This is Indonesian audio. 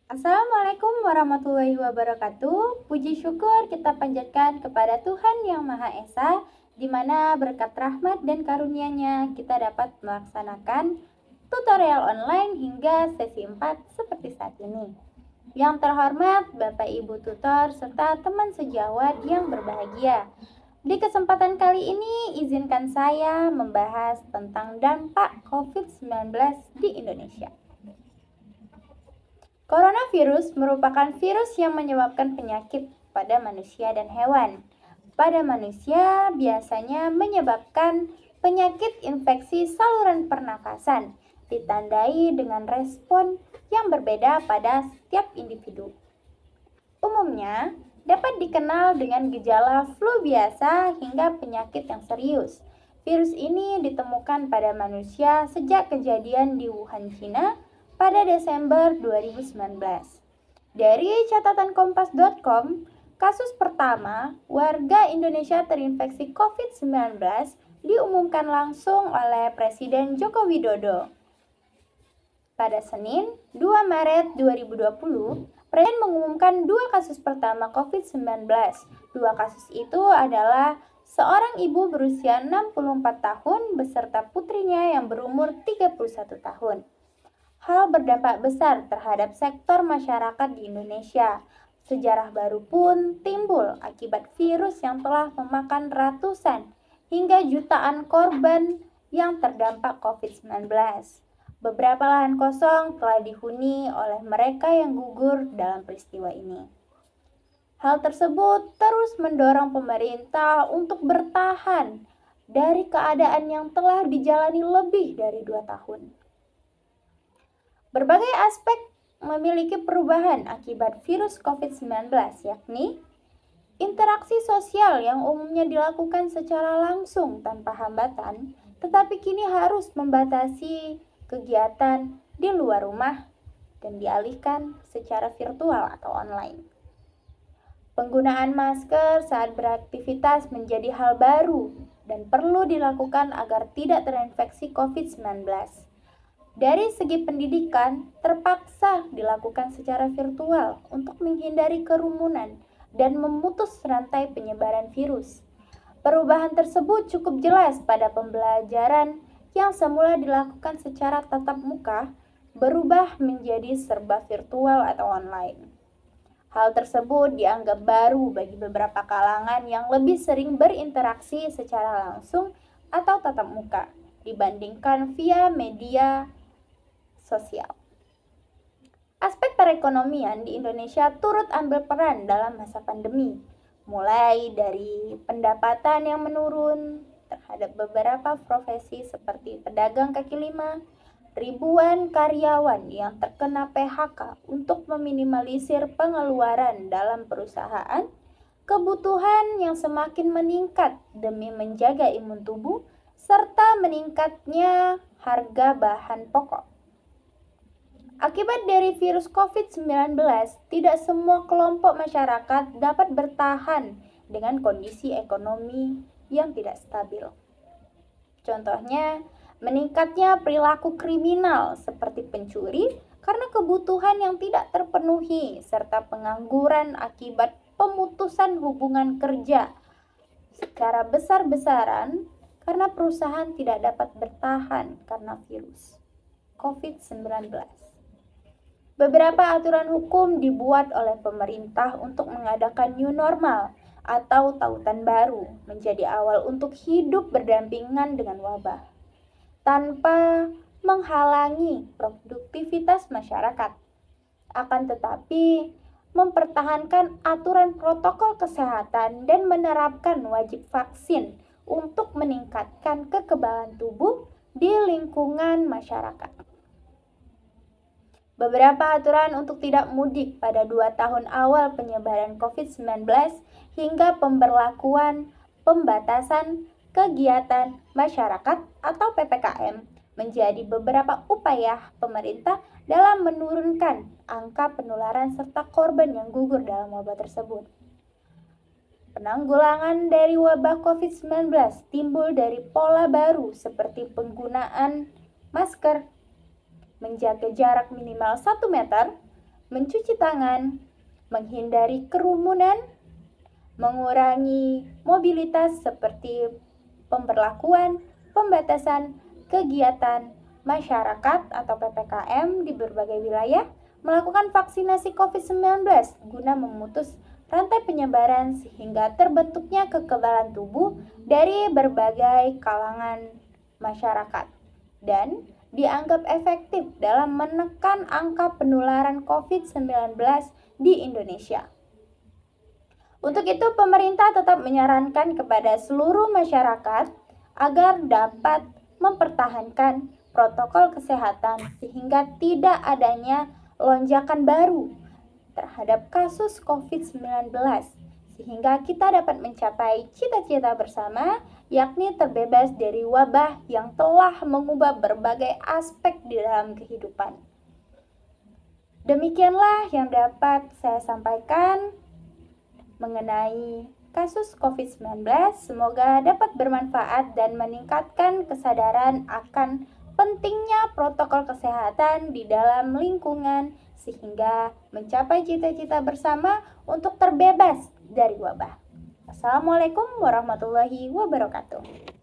Assalamualaikum warahmatullahi wabarakatuh. Puji syukur kita panjatkan kepada Tuhan Yang Maha Esa, di mana berkat rahmat dan karunia-Nya kita dapat melaksanakan tutorial online hingga sesi 4 seperti saat ini. Yang terhormat Bapak Ibu tutor serta teman sejawat yang berbahagia. Di kesempatan kali ini izinkan saya membahas tentang dampak COVID-19 di Indonesia. Coronavirus merupakan virus yang menyebabkan penyakit pada manusia dan hewan. Pada manusia biasanya menyebabkan penyakit infeksi saluran pernafasan, ditandai dengan respon yang berbeda pada setiap individu. Umumnya dapat dikenal dengan gejala flu biasa hingga penyakit yang serius. Virus ini ditemukan pada manusia sejak kejadian di Wuhan, China pada Desember 2019. Dari catatan kompas.com, kasus pertama warga Indonesia terinfeksi COVID-19 diumumkan langsung oleh Presiden Joko Widodo. Pada Senin, 2 Maret 2020, Presiden mengumumkan 2 kasus pertama COVID-19. 2 kasus itu adalah seorang ibu berusia 64 tahun beserta putrinya yang berumur 31 tahun. Hal berdampak besar terhadap sektor masyarakat di Indonesia. Sejarah baru pun timbul akibat virus yang telah memakan ratusan hingga jutaan korban yang terdampak COVID-19. Beberapa lahan kosong telah dihuni oleh mereka yang gugur dalam peristiwa ini. Hal tersebut terus mendorong pemerintah untuk bertahan dari keadaan yang telah dijalani lebih dari 2 tahun. Berbagai aspek memiliki perubahan akibat virus COVID-19, yakni interaksi sosial yang umumnya dilakukan secara langsung tanpa hambatan, tetapi kini harus membatasi kegiatan di luar rumah dan dialihkan secara virtual atau online. Penggunaan masker saat beraktivitas menjadi hal baru dan perlu dilakukan agar tidak terinfeksi COVID-19. Dari segi pendidikan, terpaksa dilakukan secara virtual untuk menghindari kerumunan dan memutus rantai penyebaran virus. Perubahan tersebut cukup jelas pada pembelajaran yang semula dilakukan secara tatap muka, berubah menjadi serba virtual atau online. Hal tersebut dianggap baru bagi beberapa kalangan yang lebih sering berinteraksi secara langsung atau tatap muka dibandingkan via media sosial. Aspek perekonomian di Indonesia turut ambil peran dalam masa pandemi, mulai dari pendapatan yang menurun terhadap beberapa profesi seperti pedagang kaki lima, ribuan karyawan yang terkena PHK untuk meminimalisir pengeluaran dalam perusahaan, kebutuhan yang semakin meningkat demi menjaga imun tubuh, serta meningkatnya harga bahan pokok. Akibat dari virus COVID-19, tidak semua kelompok masyarakat dapat bertahan dengan kondisi ekonomi yang tidak stabil. Contohnya, meningkatnya perilaku kriminal seperti pencuri karena kebutuhan yang tidak terpenuhi, serta pengangguran akibat pemutusan hubungan kerja secara besar-besaran karena perusahaan tidak dapat bertahan karena virus COVID-19. Beberapa aturan hukum dibuat oleh pemerintah untuk mengadakan new normal atau tautan baru menjadi awal untuk hidup berdampingan dengan wabah, tanpa menghalangi produktivitas masyarakat. Akan tetapi, mempertahankan aturan protokol kesehatan dan menerapkan wajib vaksin untuk meningkatkan kekebalan tubuh di lingkungan masyarakat. Beberapa aturan untuk tidak mudik pada 2 tahun awal penyebaran COVID-19 hingga pemberlakuan pembatasan kegiatan masyarakat atau PPKM menjadi beberapa upaya pemerintah dalam menurunkan angka penularan serta korban yang gugur dalam wabah tersebut. Penanggulangan dari wabah COVID-19 timbul dari pola baru seperti penggunaan masker, menjaga jarak minimal 1 meter, mencuci tangan, menghindari kerumunan, mengurangi mobilitas seperti pemberlakuan, pembatasan kegiatan masyarakat atau PPKM di berbagai wilayah, melakukan vaksinasi COVID-19 guna memutus rantai penyebaran sehingga terbentuknya kekebalan tubuh dari berbagai kalangan masyarakat dan dianggap efektif dalam menekan angka penularan COVID-19 di Indonesia. Untuk itu, pemerintah tetap menyarankan kepada seluruh masyarakat agar dapat mempertahankan protokol kesehatan sehingga tidak adanya lonjakan baru terhadap kasus COVID-19 sehingga kita dapat mencapai cita-cita bersama, yakni terbebas dari wabah yang telah mengubah berbagai aspek di dalam kehidupan. Demikianlah yang dapat saya sampaikan mengenai kasus COVID-19. Semoga dapat bermanfaat dan meningkatkan kesadaran akan pentingnya protokol kesehatan di dalam lingkungan sehingga mencapai cita-cita bersama untuk terbebas dari wabah. Assalamualaikum warahmatullahi wabarakatuh.